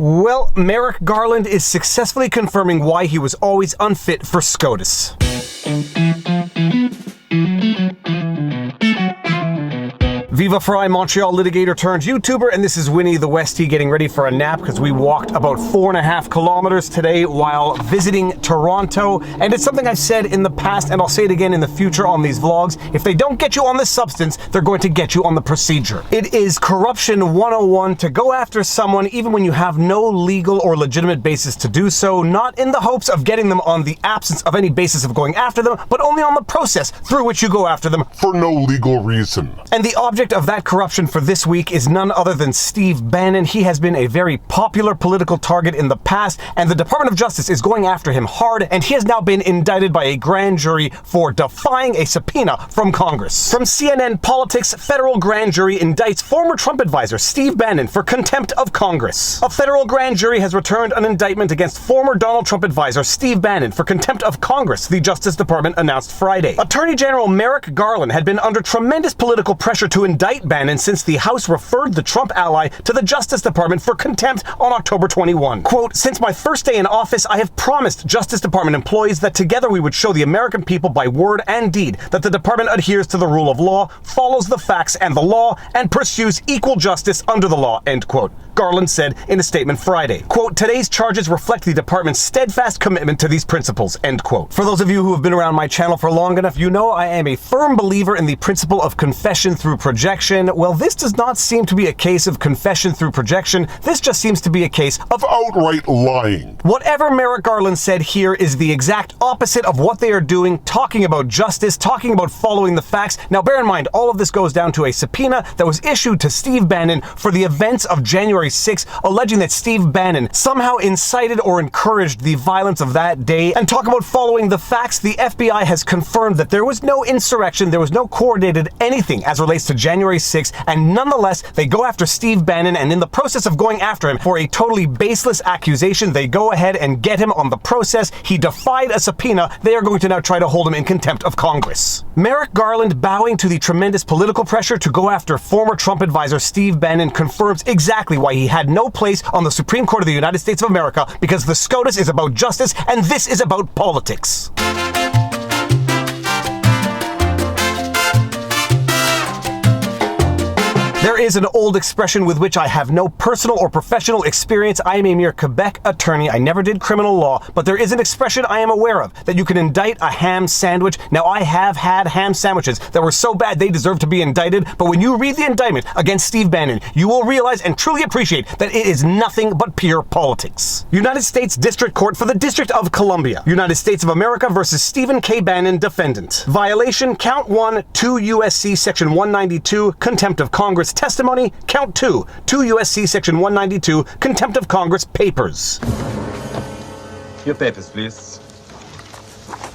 Well, Merrick Garland is successfully confirming why he was always unfit for SCOTUS. Viva Frei, Montreal litigator turned YouTuber, and this is Winnie the Westie getting ready for a nap because we walked about 4.5 kilometers today while visiting Toronto. And it's something I've said in the past, and I'll say it again in the future on these vlogs. If they don't get you on the substance, they're going to get you on the procedure. It is corruption 101 to go after someone even when you have no legal or legitimate basis to do so, not in the hopes of getting them on the absence of any basis of going after them, but only on the process through which you go after them for no legal reason. And the object of that corruption for this week is none other than Steve Bannon. He has been a very popular political target in the past, and the Department of Justice is going after him hard, and he has now been indicted by a grand jury for defying a subpoena from Congress. From CNN Politics, federal grand jury indicts former Trump advisor Steve Bannon for contempt of Congress. A federal grand jury has returned an indictment against former Donald Trump advisor Steve Bannon for contempt of Congress, the Justice Department announced Friday. Attorney General Merrick Garland had been under tremendous political pressure to indict Bannon since the House referred the Trump ally to the Justice Department for contempt on October 21. Quote, "Since my first day in office, I have promised Justice Department employees that together we would show the American people by word and deed that the department adheres to the rule of law, follows the facts and the law, and pursues equal justice under the law," end quote. Garland said in a statement Friday. Quote, "Today's charges reflect the department's steadfast commitment to these principles," end quote. For those of you who have been around my channel for long enough, you know I am a firm believer in the principle of confession through projection. Well, this does not seem to be a case of confession through projection. This just seems to be a case of outright lying. Whatever Merrick Garland said here is the exact opposite of what they are doing, talking about justice, talking about following the facts. Now, bear in mind, all of this goes down to a subpoena that was issued to Steve Bannon for the events of January 6th, alleging that Steve Bannon somehow incited or encouraged the violence of that day. And talk about following the facts, the FBI has confirmed that there was no insurrection, there was no coordinated anything as relates to January 6th, and nonetheless, they go after Steve Bannon, and in the process of going after him for a totally baseless accusation, they go ahead and get him on the process. He defied a subpoena. They are going to now try to hold him in contempt of Congress. Merrick Garland, bowing to the tremendous political pressure to go after former Trump advisor Steve Bannon, confirms exactly why he had no place on the Supreme Court of the United States of America, because the SCOTUS is about justice and this is about politics. There is an old expression with which I have no personal or professional experience. I am a mere Quebec attorney. I never did criminal law, but there is an expression I am aware of, that you can indict a ham sandwich. Now, I have had ham sandwiches that were so bad they deserve to be indicted, but when you read the indictment against Steve Bannon, you will realize and truly appreciate that it is nothing but pure politics. United States District Court for the District of Columbia. United States of America versus Stephen K. Bannon, defendant. Violation, count 1, 2 U.S.C. section 192, contempt of Congress testimony. Count 2, 2 U.S.C. section 192, contempt of Congress papers. Your papers, please.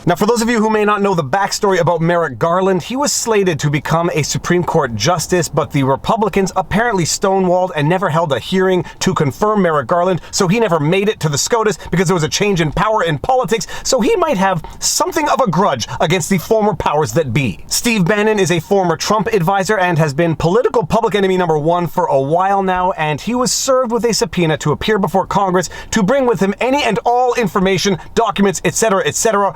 Now, for those of you who may not know the backstory about Merrick Garland, he was slated to become a Supreme Court justice, but the Republicans apparently stonewalled and never held a hearing to confirm Merrick Garland, so he never made it to the SCOTUS because there was a change in power in politics, so he might have something of a grudge against the former powers that be. Steve Bannon is a former Trump advisor and has been political public enemy number 1 for a while now, and he was served with a subpoena to appear before Congress to bring with him any and all information, documents, etc.,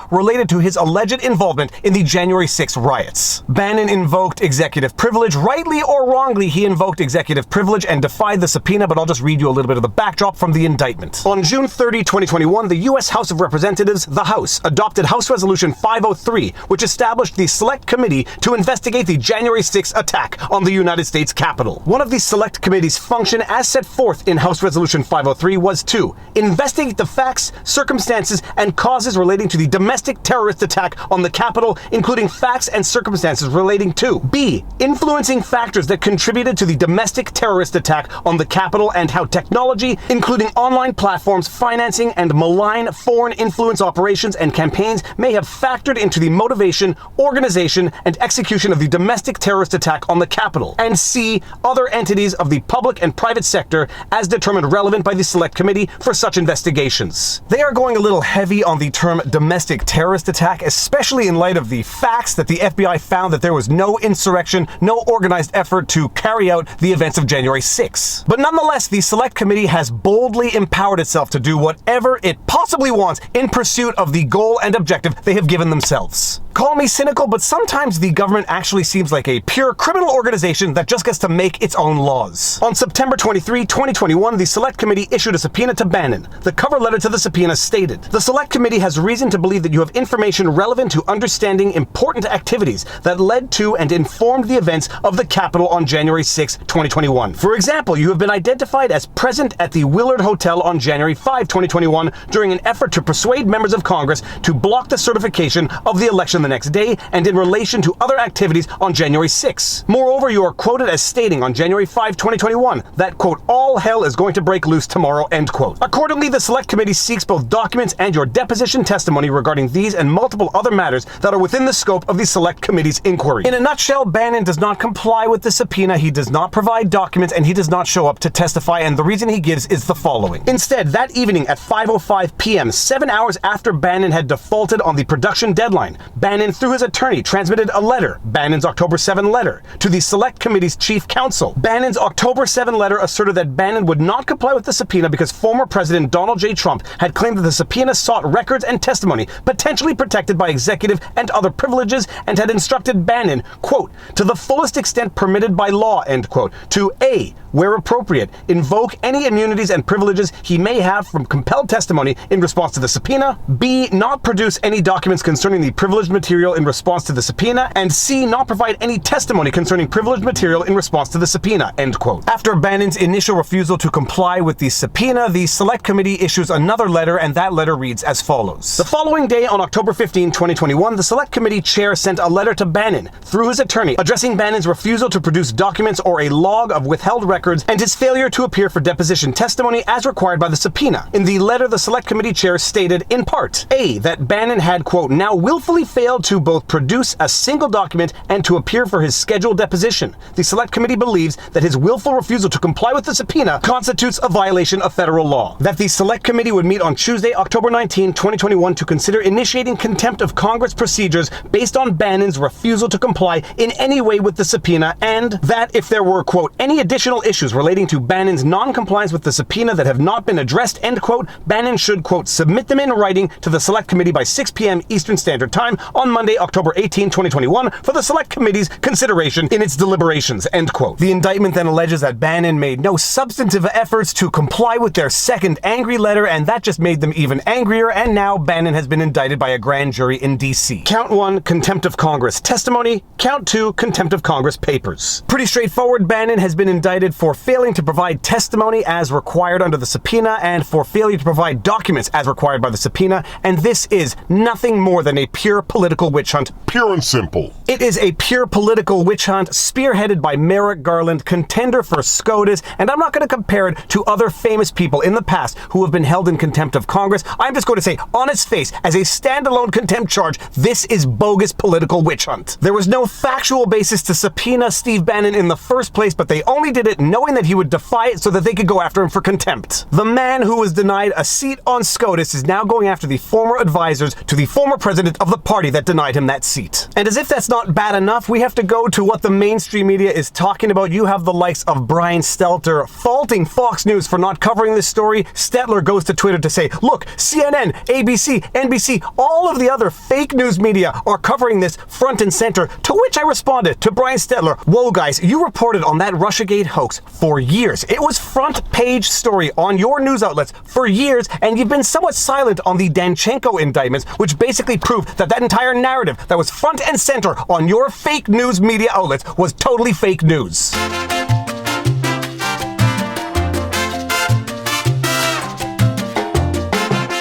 related to his alleged involvement in the January 6th riots. Bannon invoked executive privilege. Rightly or wrongly, he invoked executive privilege and defied the subpoena, but I'll just read you a little bit of the backdrop from the indictment. On June 30, 2021, the U.S. House of Representatives, the House, adopted House Resolution 503, which established the Select Committee to investigate the January 6th attack on the United States Capitol. One of the Select Committee's function, as set forth in House Resolution 503, was to investigate the facts, circumstances, and causes relating to the domestic terrorist attack on the Capitol, including facts and circumstances relating to B. Influencing factors that contributed to the domestic terrorist attack on the Capitol and how technology, including online platforms, financing, and malign foreign influence operations and campaigns may have factored into the motivation, organization, and execution of the domestic terrorist attack on the Capitol. And C. Other entities of the public and private sector as determined relevant by the Select Committee for such investigations. They are going a little heavy on the term domestic terrorist terrorist attack, especially in light of the facts that the FBI found that there was no insurrection, no organized effort to carry out the events of January 6. But nonetheless, the Select Committee has boldly empowered itself to do whatever it possibly wants in pursuit of the goal and objective they have given themselves. Call me cynical, but sometimes the government actually seems like a pure criminal organization that just gets to make its own laws. On September 23, 2021, the Select Committee issued a subpoena to Bannon. The cover letter to the subpoena stated, "The Select Committee has reason to believe that you have information relevant to understanding important activities that led to and informed the events of the Capitol on January 6, 2021. For example, you have been identified as present at the Willard Hotel on January 5, 2021 during an effort to persuade members of Congress to block the certification of the election the next day and in relation to other activities on January 6. Moreover, you are quoted as stating on January 5, 2021 that, quote, all hell is going to break loose tomorrow, end quote. Accordingly, the Select Committee seeks both documents and your deposition testimony regarding these and multiple other matters that are within the scope of the Select Committee's inquiry." In a nutshell, Bannon does not comply with the subpoena, he does not provide documents, and he does not show up to testify, and the reason he gives is the following. Instead, that evening at 5:05 p.m., 7 hours after Bannon had defaulted on the production deadline, Bannon, through his attorney, transmitted a letter, Bannon's October 7 letter, to the Select Committee's chief counsel. Bannon's October 7 letter asserted that Bannon would not comply with the subpoena because former President Donald J. Trump had claimed that the subpoena sought records and testimony potentially protected by executive and other privileges and had instructed Bannon, quote, to the fullest extent permitted by law, end quote, to A, where appropriate, invoke any immunities and privileges he may have from compelled testimony in response to the subpoena, B, not produce any documents concerning the privileged material in response to the subpoena, and C, not provide any testimony concerning privileged material in response to the subpoena, end quote. After Bannon's initial refusal to comply with the subpoena, the Select Committee issues another letter, and that letter reads as follows. The following day, on October 15, 2021, the Select Committee chair sent a letter to Bannon, through his attorney, addressing Bannon's refusal to produce documents or a log of withheld records and his failure to appear for deposition testimony as required by the subpoena. In the letter, the Select Committee chair stated, in part, A, that Bannon had, quote, now willfully failed to both produce a single document and to appear for his scheduled deposition. The Select Committee believes that his willful refusal to comply with the subpoena constitutes a violation of federal law. That the Select Committee would meet on Tuesday, October 19, 2021 to consider initiating contempt of Congress procedures based on Bannon's refusal to comply in any way with the subpoena, and that if there were, quote, any additional issues relating to Bannon's non-compliance with the subpoena that have not been addressed, end quote, Bannon should, quote, submit them in writing to the Select Committee by 6 p.m. Eastern Standard Time on Monday, October 18, 2021 for the Select Committee's consideration in its deliberations, end quote. The indictment then alleges that Bannon made no substantive efforts to comply with their second angry letter, and that just made them even angrier, and now Bannon has been indicted by a grand jury in D.C. Count 1, contempt of Congress testimony. Count 2, contempt of Congress papers. Pretty straightforward. Bannon has been indicted for failing to provide testimony as required under the subpoena and for failure to provide documents as required by the subpoena, and this is nothing more than a pure political witch hunt. Pure and simple. It is a pure political witch hunt spearheaded by Merrick Garland, contender for SCOTUS, and I'm not going to compare it to other famous people in the past who have been held in contempt of Congress. I'm just going to say, on its face, as a standalone contempt charge, this is bogus political witch hunt. There was no factual basis to subpoena Steve Bannon in the first place, but they only did it knowing that he would defy it so that they could go after him for contempt. The man who was denied a seat on SCOTUS is now going after the former advisors to the former president of the party that denied him that seat. And as if that's not bad enough, we have to go to what the mainstream media is talking about. You have the likes of Brian Stelter faulting Fox News for not covering this story. Stelter goes to Twitter to say, look, CNN, ABC, NBC, all of the other fake news media are covering this front and center, to which I responded to Brian Stelter, whoa guys, you reported on that Russiagate hoax for years. It was front page story on your news outlets for years, and you've been somewhat silent on the Danchenko indictments, which basically proved that that entire narrative that was front and center on your fake news media outlets was totally fake news.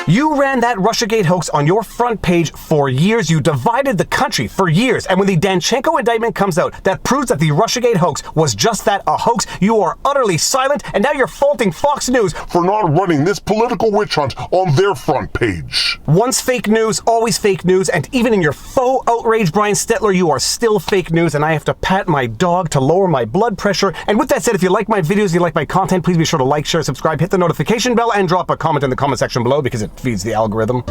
You ran that Russiagate hoax on your front page for years. You divided the country for years. And when the Danchenko indictment comes out that proves that the Russiagate hoax was just that, a hoax, you are utterly silent, and now you're faulting Fox News for not running this political witch hunt on their front page. Once fake news, always fake news, and even in your faux outrage, Brian Stelter, you are still fake news, and I have to pat my dog to lower my blood pressure. And with that said, if you like my videos, you like my content, please be sure to like, share, subscribe, hit the notification bell, and drop a comment in the comment section below because it feeds the algorithm.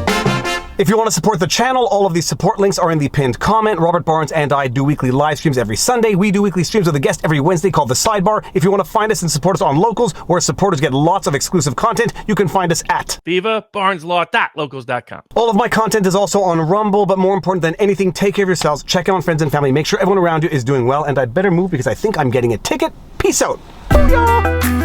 If you want to support the channel, all of these support links are in the pinned comment. Robert Barnes and I do weekly live streams every Sunday. We do weekly streams with a guest every Wednesday called The Sidebar. If you want to find us and support us on Locals, where supporters get lots of exclusive content, you can find us at vivabarneslaw.locals.com. All of my content is also on Rumble, but more important than anything, take care of yourselves, check in on friends and family, make sure everyone around you is doing well, and I'd better move because I think I'm getting a ticket. Peace out. Booyah!